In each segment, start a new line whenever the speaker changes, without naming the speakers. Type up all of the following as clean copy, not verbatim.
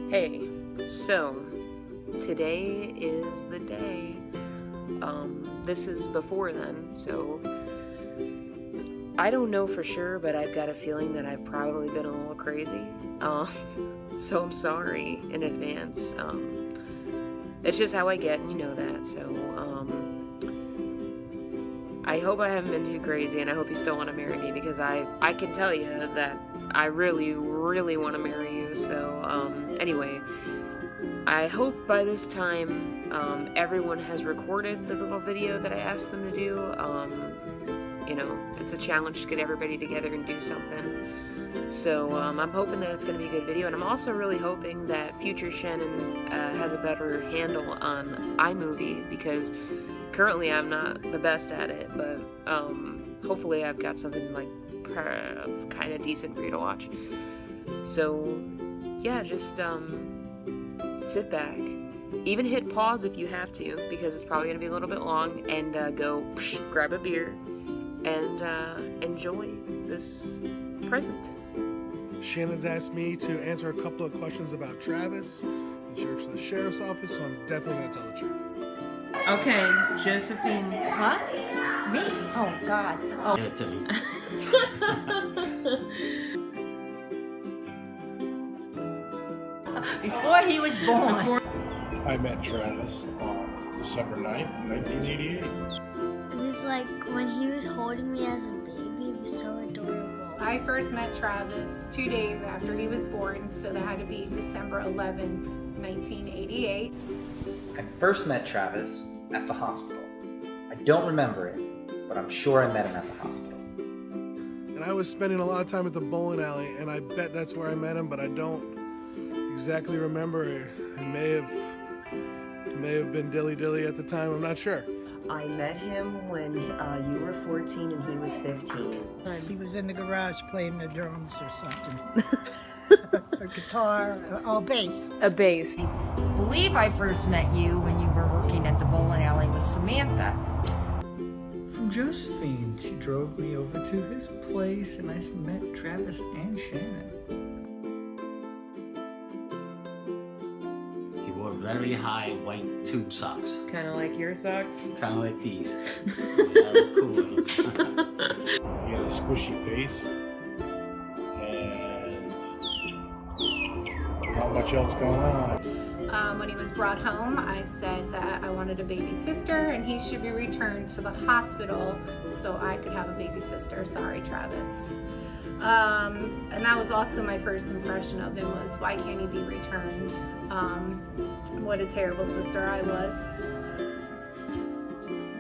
Hey, so today is the day. This is before then, so I don't know for sure, but I've got a feeling that I've probably been a little crazy. So I'm sorry in advance. It's just how I get, and you know that, so I hope I haven't been too crazy, and I hope you still want to marry me, because I can tell you that I really, really want to marry you. So anyway, I hope by this time everyone has recorded the little video that I asked them to do. You know, it's a challenge to get everybody together and do something. So I'm hoping that it's going to be a good video, and I'm also really hoping that future Shannon has a better handle on iMovie, because currently I'm not the best at it, but hopefully I've got something like kind of decent for you to watch. So yeah, just sit back, even hit pause if you have to, because it's probably gonna be a little bit long, and go grab a beer and enjoy this present.
Shannon's asked me to answer a couple of questions about Travis and search the sheriff's office, so I'm definitely going to tell the truth.
Okay, Josephine.
What? Me? Oh, God. Oh.
Give it to me.
Before he was born.
I met Travis on December 9th, 1988.
It was like when he was holding me as a baby, it was so adorable.
I first met Travis 2 days after he was born, so that had to be December 11, 1988.
I first met Travis at the hospital. I don't remember it, but I'm sure I met him at the hospital.
And I was spending a lot of time at the bowling alley, and I bet that's where I met him, but I don't exactly remember. It may have been Dilly Dilly at the time, I'm not sure.
I met him when you were 14 and he was 15.
He was in the garage playing the drums or something. A guitar, or bass.
A bass.
I believe I first met you when you were working at the bowling alley with Samantha.
From Josephine. She drove me over to his place and I met Travis and Shannon. He wore very high white tube socks.
Kind of like your socks?
Kind of like these. Yeah, they're cool.
He had a squishy face, and not much else going on.
When he was brought home, I said that I wanted a baby sister and he should be returned to the hospital so I could have a baby sister. Sorry, Travis. And that was also my first impression of him, was why can't he be returned? What a terrible sister I was.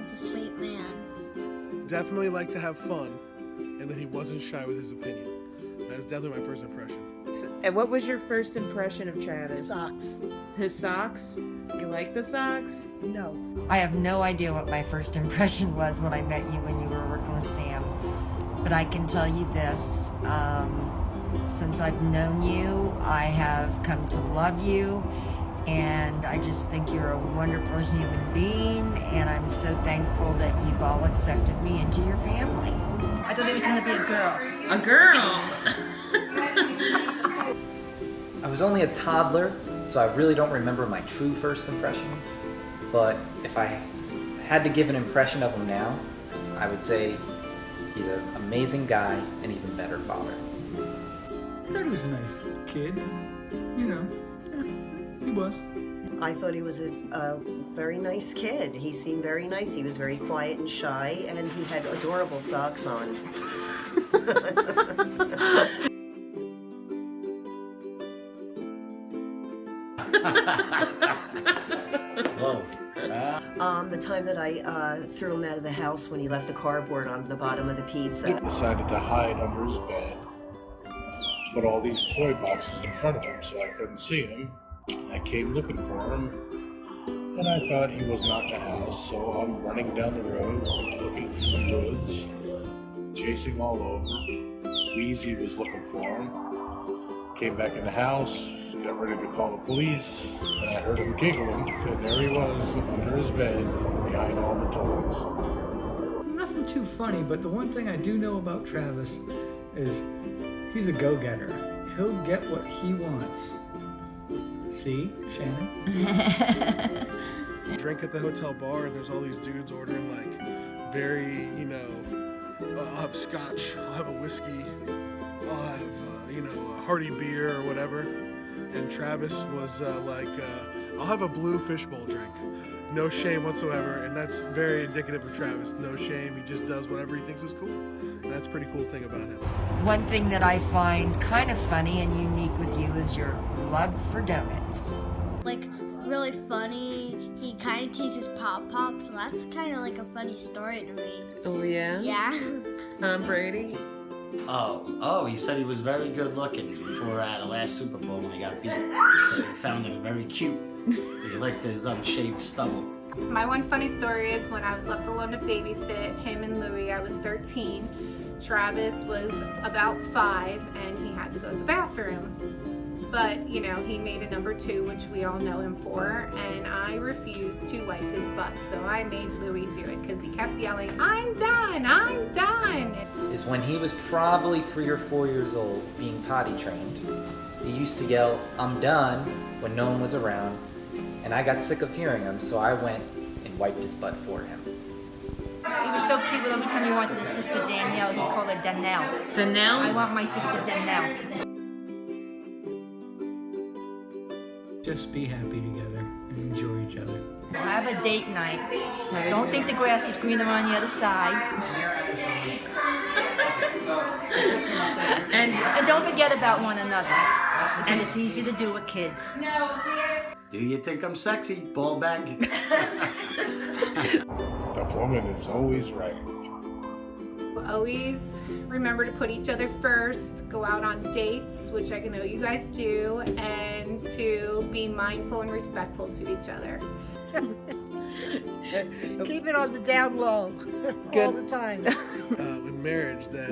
He's a sweet man.
Definitely liked to have fun, and that he wasn't shy with his opinion. That's definitely my first impression.
And what was your first impression of Travis?
Socks.
His socks? You like the socks?
No.
I have no idea what my first impression was when I met you when you were working with Sam. But I can tell you this, since I've known you, I have come to love you, and I just think you're a wonderful human being, and I'm so thankful that you've all accepted me into your family. I thought it was going to be a girl.
A girl!
I was only a toddler, so I really don't remember my true first impression. But if I had to give an impression of him now, I would say he's an amazing guy and even better father.
I thought he was a nice kid. You know, yeah, he was.
I thought he was a very nice kid. He seemed very nice. He was very quiet and shy, and he had adorable socks on.
Whoa.
The time that I threw him out of the house when he left the cardboard on the bottom of the pizza.
Decided to hide under his bed, put all these toy boxes in front of him so I couldn't see him. I came looking for him, and I thought he was not in the house, so I'm running down the road, looking through the woods, chasing all over. Wheezy was looking for him. Came back in the house, got ready to call the police, and I heard him giggling, and there he was, under his bed, behind all the toys.
Nothing too funny, but the one thing I do know about Travis is he's a go-getter. He'll get what he wants. See, Shannon?
Drink at the hotel bar, and there's all these dudes ordering like very, I'll have scotch, I'll have a whiskey, I'll have, a hearty beer or whatever. And Travis was I'll have a blue fishbowl drink. No shame whatsoever, and that's very indicative of Travis. No shame, he just does whatever he thinks is cool. And that's a pretty cool thing about him.
One thing that I find kind of funny and unique with you is your love for donuts.
Like, really funny. He kind of teases Pop Pop, so that's kind of like a funny story to me.
Oh yeah?
Yeah.
Tom Brady?
Oh, he said he was very good looking before the last Super Bowl when he got beat. They found him very cute. He liked his unshaved stubble.
My one funny story is when I was left alone to babysit him and Louie, I was 13. Travis was about 5 and he had to go to the bathroom. But, he made a number 2, which we all know him for, and I refused to wipe his butt. So I made Louie do it because he kept yelling, "I'm done, I'm done."
Is when he was probably 3 or 4 years old, being potty trained. He used to yell, "I'm done," when no one was around, and I got sick of hearing him, so I went and wiped his butt for him.
He was so cute, but every time he wanted his sister Danielle, he called her Danelle.
Danelle?
I want my sister Danelle.
Just be happy together and enjoy each other.
Have a date night. Don't think the grass is greener on the other side. And don't forget about one another, because it's easy to do with kids.
Do you think I'm sexy, ball bag?
The woman is always right.
Always remember to put each other first, go out on dates, which I know you guys do, and to be mindful and respectful to each other.
Keep it on the down low all the time.
In marriage, that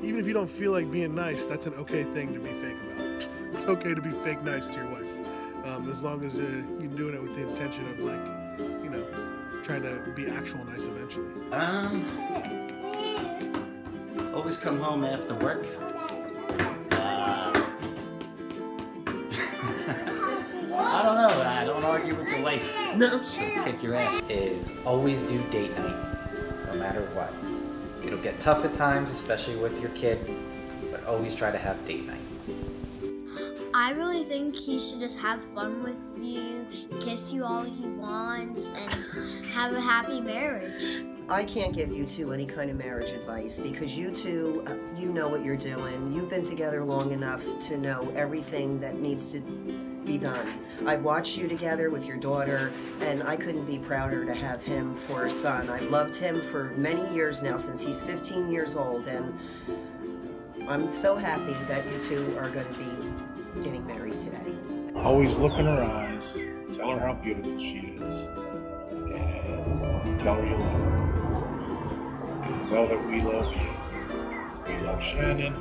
even if you don't feel like being nice, that's an okay thing to be fake about. It's okay to be fake nice to your wife, as long as you're doing it with the intention of trying to be actual nice eventually.
Always come home after work. I don't know. I don't argue with your wife.
No.
She'll kick your ass.
Is always do date night, no matter what. It'll get tough at times, especially with your kid, but always try to have date night.
I really think he should just have fun with you, kiss you all he wants, and have a happy marriage.
I can't give you two any kind of marriage advice because you two, you know what you're doing. You've been together long enough to know everything that needs to be done. I've watched you together with your daughter, and I couldn't be prouder to have him for a son. I've loved him for many years now, since he's 15 years old, and I'm so happy that you two are going to be getting married today.
Always look in her eyes, tell her how beautiful she is, and tell her you love her. And know that we love you. We love Shannon,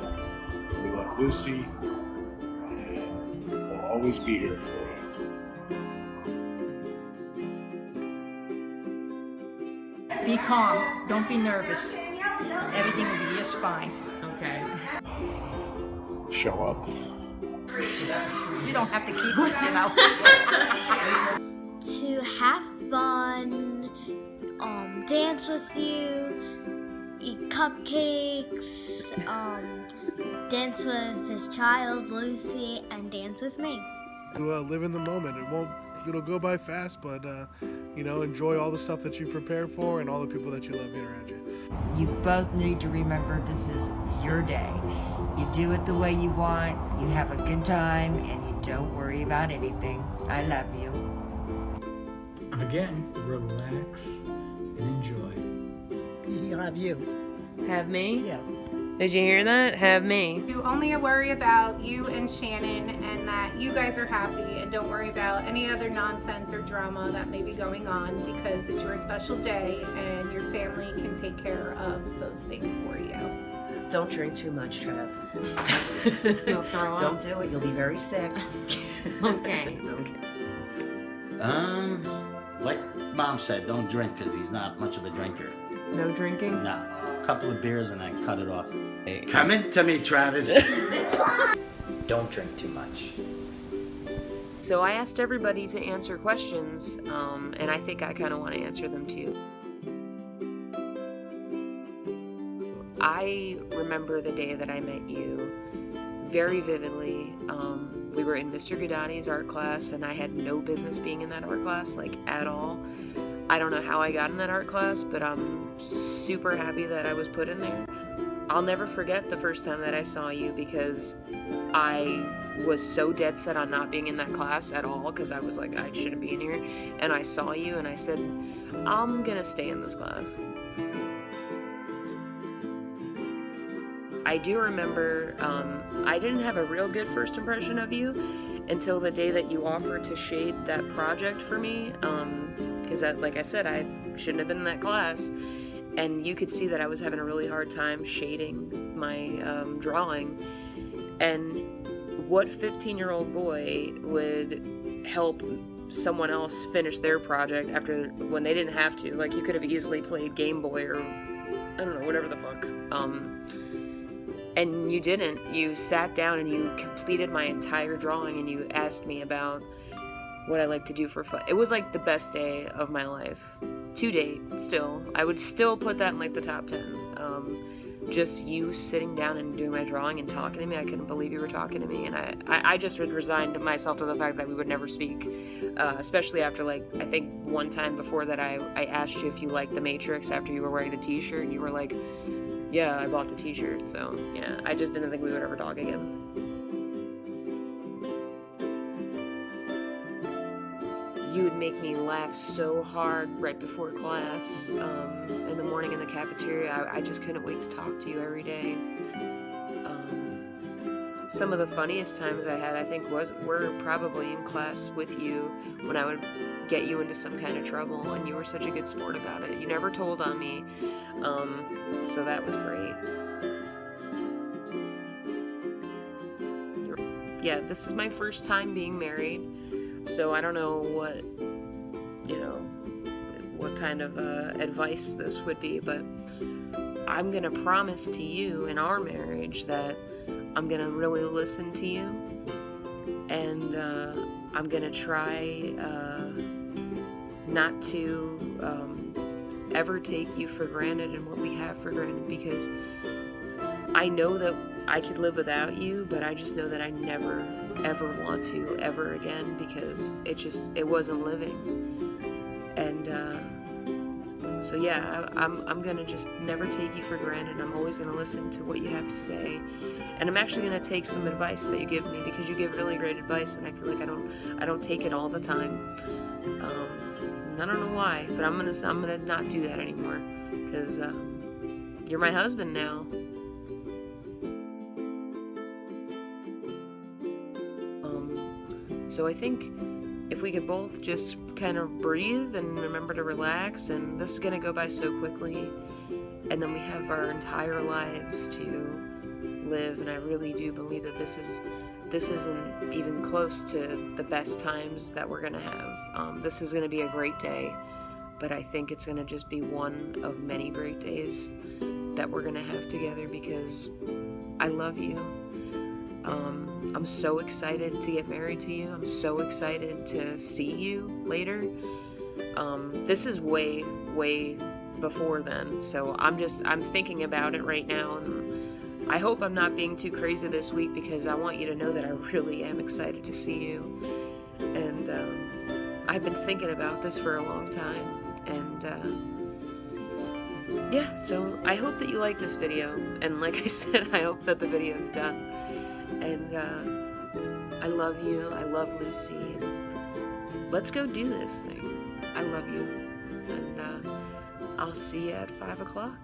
we love Lucy, and we'll always be here for you.
Be calm. Don't be nervous. Everything will be just fine.
Okay.
Show up.
You don't have to keep us,
To have fun, dance with you, eat cupcakes, dance with his child, Lucy, and dance with me.
To live in the moment. It'll go by fast, but enjoy all the stuff that you prepare for and all the people that you love being around you.
You both need to remember this is your day. You do it the way you want, you have a good time, and you don't worry about anything. I love you.
Again, relax and enjoy.
You have you.
Have me?
Yeah.
Did you hear that? Have me.
You only worry about you and Shannon and that you guys are happy, and don't worry about any other nonsense or drama that may be going on, because it's your special day and your family can take care of those things for you.
Don't drink too much, Trev.
You'll throw up?
Don't do it. You'll be very sick.
Okay.
Okay.
Like Mom said, don't drink because he's not much of a drinker.
No drinking?
No. A couple of beers and I cut it off. Come into me, Travis.
Don't drink too much.
So I asked everybody to answer questions, and I think I kind of want to answer them too. I remember the day that I met you very vividly. We were in Mr. Guadagni's art class, and I had no business being in that art class, like, at all. I don't know how I got in that art class, but I'm super happy that I was put in there. I'll never forget the first time that I saw you, because I was so dead set on not being in that class at all, because I was like, I shouldn't be in here. And I saw you and I said, I'm gonna stay in this class. I do remember, I didn't have a real good first impression of you until the day that you offered to shade that project for me, because like I said, I shouldn't have been in that class. And you could see that I was having a really hard time shading my drawing. And what 15-year-old boy would help someone else finish their project after, when they didn't have to? Like, you could have easily played Game Boy or, I don't know, whatever the fuck. And you didn't. You sat down and you completed my entire drawing, and you asked me about what I like to do for fun. It was like the best day of my life. To date, still. I would still put that in like the top 10. Just you sitting down and doing my drawing and talking to me. I couldn't believe you were talking to me, and I just resigned myself to the fact that we would never speak. Especially after, like, I think one time before that I asked you if you liked The Matrix after you were wearing the t-shirt, and you were like, yeah, I bought the t-shirt. So yeah, I just didn't think we would ever talk again. You would make me laugh so hard right before class, in the morning in the cafeteria. I just couldn't wait to talk to you every day. Some of the funniest times I had, I think, were probably in class with you, when I would get you into some kind of trouble, and you were such a good sport about it. You never told on me, so that was great. Yeah, this is my first time being married. So I don't know what kind of advice this would be, but I'm gonna promise to you in our marriage that I'm gonna really listen to you, and I'm gonna try not to ever take you for granted and what we have for granted, because I know that I could live without you, but I just know that I never ever want to ever again, because it wasn't living. And so yeah, I'm gonna just never take you for granted. I'm always gonna listen to what you have to say, and I'm actually gonna take some advice that you give me, because you give really great advice, and I feel like I don't take it all the time. I don't know why, but I'm gonna not do that anymore, because you're my husband now. So I think if we could both just kind of breathe and remember to relax, and this is going to go by so quickly, and then we have our entire lives to live, and I really do believe that this isn't even close to the best times that we're going to have. This is going to be a great day, but I think it's going to just be one of many great days that we're going to have together, because I love you. I'm so excited to get married to you. I'm so excited to see you later. This is way, way before then, so I'm thinking about it right now, and I hope I'm not being too crazy this week, because I want you to know that I really am excited to see you. And I've been thinking about this for a long time, and yeah, so I hope that you like this video, and like I said, I hope that the video is done. And I love you, I love Lucy, and let's go do this thing. I love you, and I'll see you at 5 o'clock.